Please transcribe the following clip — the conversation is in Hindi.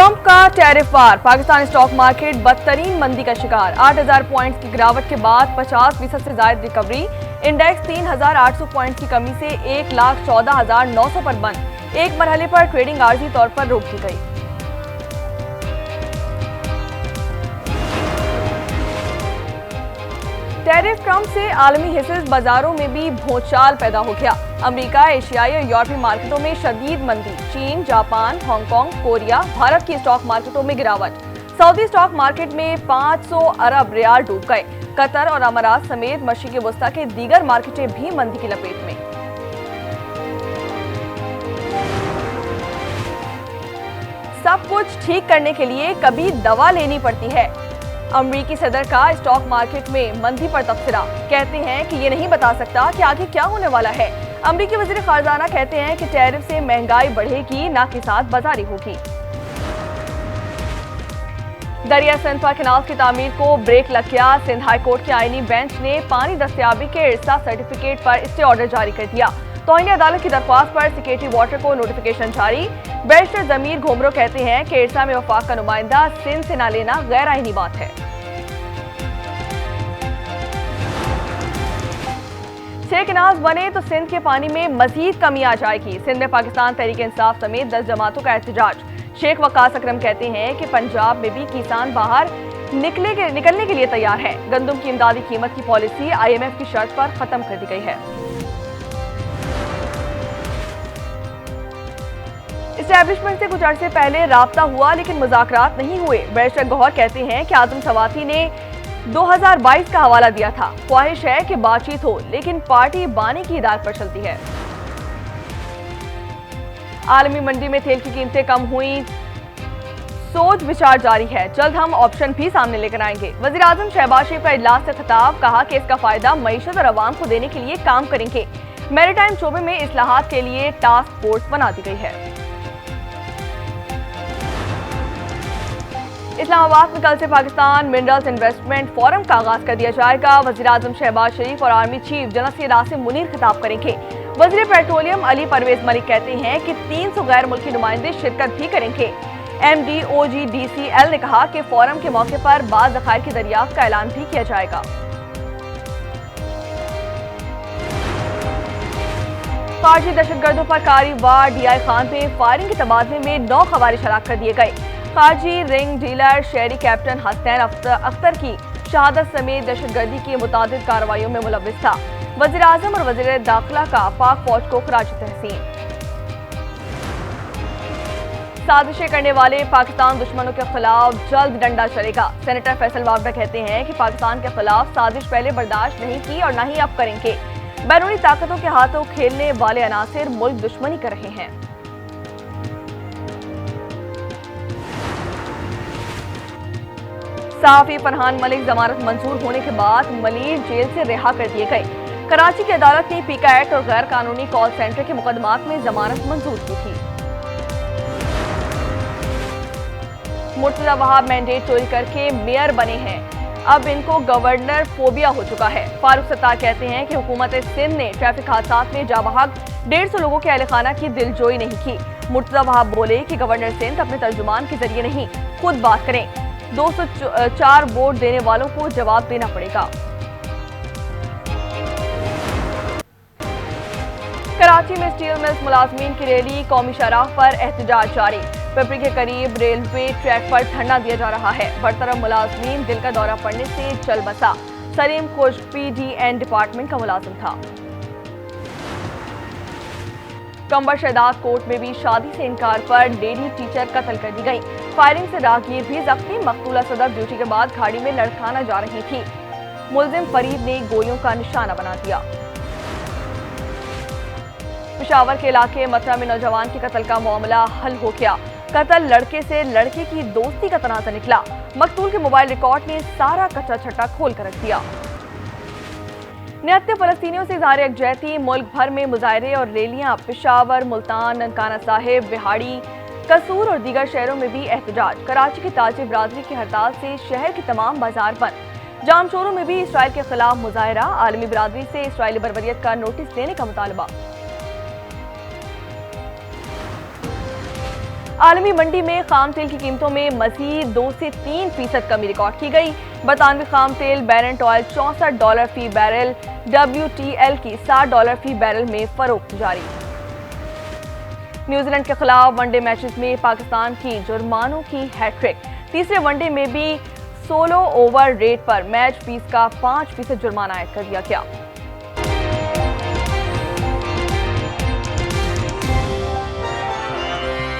ट्रंप का टैरिफ वार, पाकिस्तानी स्टॉक मार्केट बदतरीन मंदी का शिकार। 8000 पॉइंट्स की गिरावट के बाद 50% से ज्यादा रिकवरी। इंडेक्स 3800 पॉइंट्स की कमी से 1,14,900 पर बंद। एक मरहले पर ट्रेडिंग आर्जी तौर पर रोक दी गई। टैरिफ ट्रंप से आलमी हिस्सेज बाजारों में भी भूचाल पैदा हो गया। अमेरिका, एशियाई और यूरोपीय मार्केटों में शदीद मंदी। चीन, जापान, हांगकांग, कोरिया, भारत की स्टॉक मार्केटों में गिरावट। सऊदी स्टॉक मार्केट में 500 अरब रियाल डूब गए। कतर और अमारात समेत मशरिक़ वस्ता के दीगर मार्केटें भी मंदी की लपेट में। सब कुछ ठीक करने के लिए कभी दवा लेनी पड़ती है। अमेरिकी सदर का स्टॉक मार्केट में मंदी पर तबसरा। कहते हैं कि ये नहीं बता सकता कि आगे क्या होने वाला है। अमेरिकी वज़ीर ख़ाज़ाना कहते हैं कि टैरिफ से महंगाई बढ़ेगी, ना कि साथ बाजारी होगी। दरिया सिंध पर कैनाल की तामीर को ब्रेक लग गया। सिंध हाई कोर्ट के आईनी बेंच ने पानी दस्तयाबी के इरसा सर्टिफिकेट पर स्टे ऑर्डर जारी कर दिया। तौहीन अदालत की दरख्वास्त पर सेक्रेटरी वाटर को नोटिफिकेशन जारी। बैरिस्टर जमीर घोमरो कहते हैं कि इरसा में वफाक का नुमाइंदा सिंध से न लेना गैर आईनी बात है। 6 कैनाल्स बने तो सिंध के पानी में मजीद कमी आ जाएगी। सिंध में पाकिस्तान तहरीक इंसाफ समेत 10 जमातों का एहतजाज। शेख वकास अकरम कहते हैं कि पंजाब में भी किसान बाहर निकलने के लिए तैयार है। गंदम की इमदादी कीमत की पॉलिसी IMF की शर्त पर खत्म कर दी गई है। एस्टैब्लिशमेंट से कुछ अरसे पहले राब्ता हुआ, लेकिन मुज़ाकरात नहीं हुए। बैरिस्टर गौहर कहते हैं कि आजम सवाती ने 2022 का हवाला दिया था। ख्वाहिश है कि बातचीत हो, लेकिन पार्टी बानी की हिदायत पर चलती है। आलमी मंडी में तेल की कीमतें कम हुई, सोच विचार जारी है। जल्द हम ऑप्शन भी सामने लेकर आएंगे। वज़ीर आज़म शहबाज शरीफ का इजलास से खिताब, कहा कि इसका फायदा मईशत और अवाम को देने के लिए काम करेंगे। मैरीटाइम शोबे में इस्लाहात के लिए टास्क फोर्स बना दी गई है। इस्लामाबाद में कल से पाकिस्तान मिनरल्स इन्वेस्टमेंट फोरम का आगाज कर दिया जाएगा। वज़ीर आज़म शहबाज शरीफ और army chief general Syed Asim Munir खिताब करेंगे। वज़ीर पेट्रोलियम अली परवेज मलिक कहते हैं कि 300 गैर मुल्की नुमाइंदे शिरकत भी करेंगे। MD OGDCL ने कहा कि फोरम के मौके पर बाद ज़खायर की दरियाफ्त का ऐलान भी किया जाएगा। खारजी दहशतगर्दों पर कारी वार, DI खान पे फायरिंग के तबादले में 9 खवारिज हलाक कर दिए गए। खारजी रिंग डीलर शहरी कैप्टन हसनैन अख्तर की शहादत समेत दहशतगर्दी की मुतादिद कार्रवाइयों में मुलव्विस था। वज़ीर आज़म और वज़ीर दाखिला का पाक फौज को खराज तहसीन। साजिशें करने वाले पाकिस्तान दुश्मनों के खिलाफ जल्द डंडा चलेगा। सेनेटर फैसल वावड़ा कहते हैं कि पाकिस्तान के खिलाफ साजिश पहले बर्दाश्त नहीं की और न ही अब करेंगे। बैरूनी ताकतों के हाथों खेलने वाले अनासिर मुल्क दुश्मनी कर रहे हैं। सहाफी फरहान मलिक जमानत मंजूर होने के बाद मलिर जेल से रिहा कर दिए गए। कराची की अदालत ने पीका एक्ट और गैर कानूनी कॉल सेंटर के मुकदमात में जमानत मंजूर की थी। मुर्तजा वहाब मैंडेट चोरी करके मेयर बने हैं, अब इनको गवर्नर फोबिया हो चुका है। फारूक सत्तार कहते हैं कि हुकूमत सिंध ने ट्रैफिक हादसात में जाबहक 150 लोगों के अहलखाना की दिलजोई नहीं की। मुर्तजा वहाब बोले कि गवर्नर सिंध अपने तर्जुमान के जरिए नहीं, खुद बात करें। 204 वोट देने वालों को जवाब देना पड़ेगा। कराची में स्टील मिल्स मुलाजमीन की रैली, कौमी शराह पर एहतजाज जारी। पिपरी के करीब रेलवे ट्रैक पर धरना दिया जा रहा है। बरतरफ मुलाजमीन दिल का दौरा पड़ने से चल बसा। सलीम खुश PDN डिपार्टमेंट का मुलाजिम था। कंबर शहदाद कोर्ट में भी शादी से इनकार पर लेडी टीचर कत्ल कर दी गई। फायरिंग से राहगीर भी जख्मी। मकतूला सदर ड्यूटी के बाद गाड़ी में लड़खाना जा रही थी। मुलजिम फरीद ने गोलियों का निशाना बना दिया। पेशावर के इलाके मथुरा में नौजवान के कत्ल का मामला हल हो गया। कत्ल लड़के से लड़के की दोस्ती का तनाज़ा निकला। मकतूल के मोबाइल रिकॉर्ड ने सारा कच्चा छट्टा खोल कर रख दिया। निहत्ते फलस्तीनियों से इज़हार यकजहती, मुल्क भर में मुजाहरे और रैलियां। पेशावर, मुल्तान, ननकाना साहिब, बिहाड़ी, कसूर और दीगर शहरों में भी एहतजाज। कराची की ताजी बरादरी की हड़ताल से शहर के तमाम बाजार बंद। जामशोरों में भी इसराइल के खिलाफ मुजाहरा। आलमी बरादरी से इसराइली बर्बरियत का नोटिस लेने का मुतालबा। आलमी मंडी में खाम तेल की कीमतों में मजीद 2 से 3% कमी रिकॉर्ड की गई। बरतानवी खाम तेल बैरेंट ऑयल $64 फी बैरल, WTL की $60 फी बैरल में फरोख्त जारी। न्यूजीलैंड के खिलाफ वनडे मैचेस में पाकिस्तान की जुर्मानों की हैट्रिक। तीसरे वनडे में भी 16 ओवर रेट पर मैच फीस का 5% जुर्माना आयद कर दिया गया।